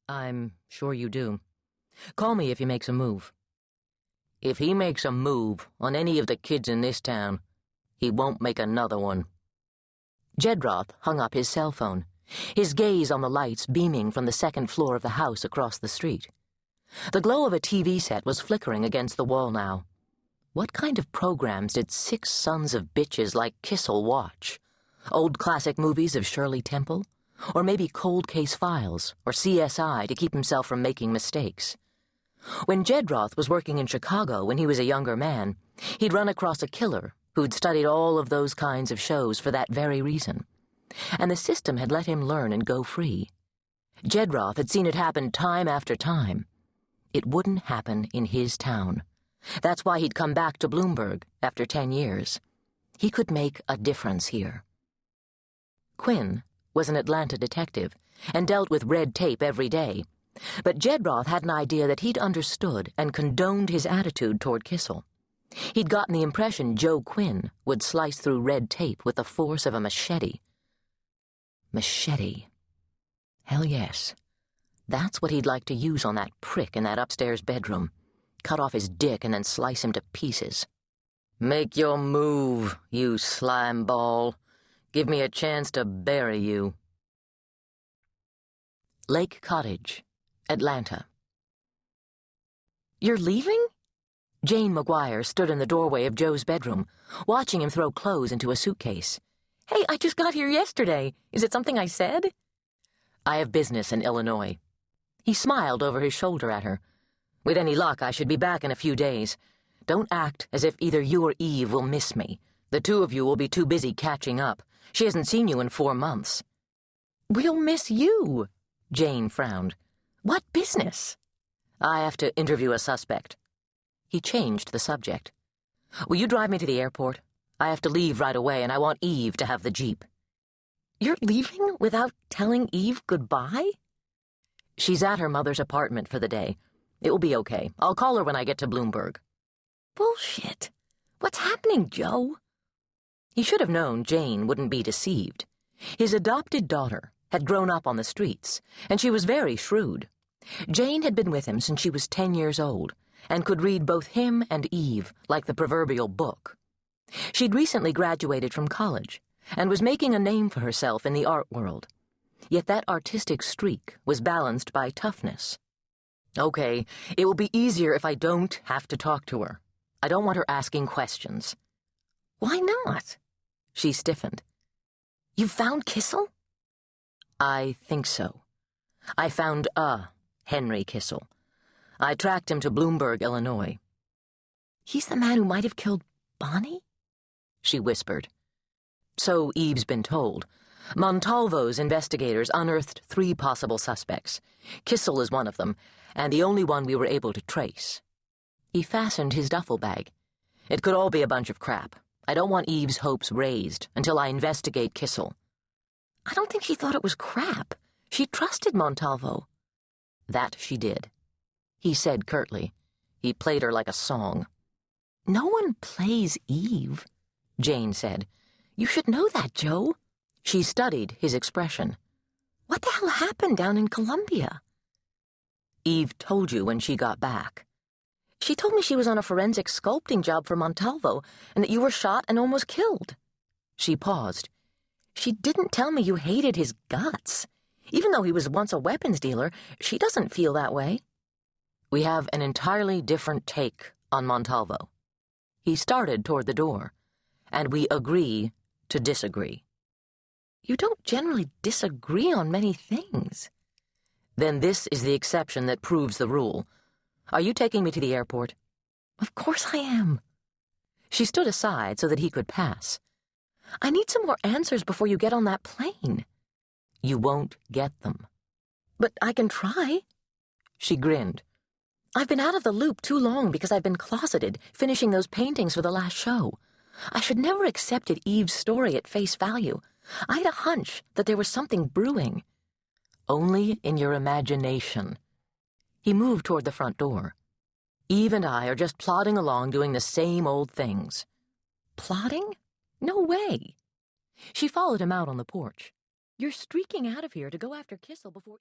I'm sure you do. Call me if he makes a move. If he makes a move on any of the kids in this town, he won't make another one. Jedroth hung up his cell phone, his gaze on the lights beaming from the second floor of the house across the street. The glow of a TV set was flickering against the wall now. What kind of programs did 6 sons of bitches like Kissel watch? Old classic movies of Shirley Temple? Or maybe Cold Case Files or CSI to keep himself from making mistakes? When Jedroth was working in Chicago when he was a younger man, he'd run across a killer who'd studied all of those kinds of shows for that very reason. And the system had let him learn and go free. Jedroth had seen it happen time after time. It wouldn't happen in his town. That's why he'd come back to Bloomberg after 10 years. He could make a difference here. Quinn was an Atlanta detective and dealt with red tape every day, but Jedroth had an idea that he'd understood and condoned his attitude toward Kissel. He'd gotten the impression Joe Quinn would slice through red tape with the force of a machete. Machete. Hell yes. That's what he'd like to use on that prick in that upstairs bedroom. Cut off his dick and then slice him to pieces. Make your move, you slime ball. Give me a chance to bury you. Lake Cottage, Atlanta. You're leaving? Jane McGuire stood in the doorway of Joe's bedroom, watching him throw clothes into a suitcase. Hey, I just got here yesterday. Is it something I said? I have business in Illinois. He smiled over his shoulder at her. With any luck, I should be back in a few days. Don't act as if either you or Eve will miss me. The two of you will be too busy catching up. She hasn't seen you in 4 months. We'll miss you, Jane frowned. What business? I have to interview a suspect. He changed the subject. Will you drive me to the airport? I have to leave right away, and I want Eve to have the Jeep. You're leaving without telling Eve goodbye? She's at her mother's apartment for the day. It will be okay. I'll call her when I get to Bloomberg. Bullshit. What's happening, Joe? He should have known Jane wouldn't be deceived. His adopted daughter had grown up on the streets, and she was very shrewd. Jane had been with him since she was 10 years old, and could read both him and Eve like the proverbial book. She'd recently graduated from college, and was making a name for herself in the art world. Yet that artistic streak was balanced by toughness. Okay, it will be easier if I don't have to talk to her. I don't want her asking questions. Why not? She stiffened. You found Kissel? I think so. I found Henry Kissel. I tracked him to Bloomberg, Illinois. He's the man who might have killed Bonnie? She whispered. So Eve's been told. Montalvo's investigators unearthed 3 possible suspects. Kissel is one of them, and the only one we were able to trace. He fastened his duffel bag. It could all be a bunch of crap. I don't want Eve's hopes raised until I investigate Kissel. I don't think she thought it was crap. She trusted Montalvo. That she did. He said curtly. He played her like a song. No one plays Eve, Jane said. You should know that, Joe. She studied his expression. What the hell happened down in Colombia? Eve told you when she got back. She told me she was on a forensic sculpting job for Montalvo and that you were shot and almost killed. She paused. She didn't tell me you hated his guts. Even though he was once a weapons dealer, she doesn't feel that way. We have an entirely different take on Montalvo. He started toward the door, and we agree to disagree. You don't generally disagree on many things. Then this is the exception that proves the rule. Are you taking me to the airport? Of course I am. She stood aside so that he could pass. I need some more answers before you get on that plane. You won't get them. But I can try. She grinned. I've been out of the loop too long because I've been closeted, finishing those paintings for the last show. I should never accepted Eve's story at face value. I had a hunch that there was something brewing. Only in your imagination. He moved toward the front door. Eve and I are just plodding along doing the same old things. Plodding? No way. She followed him out on the porch. You're streaking out of here to go after Kissel before...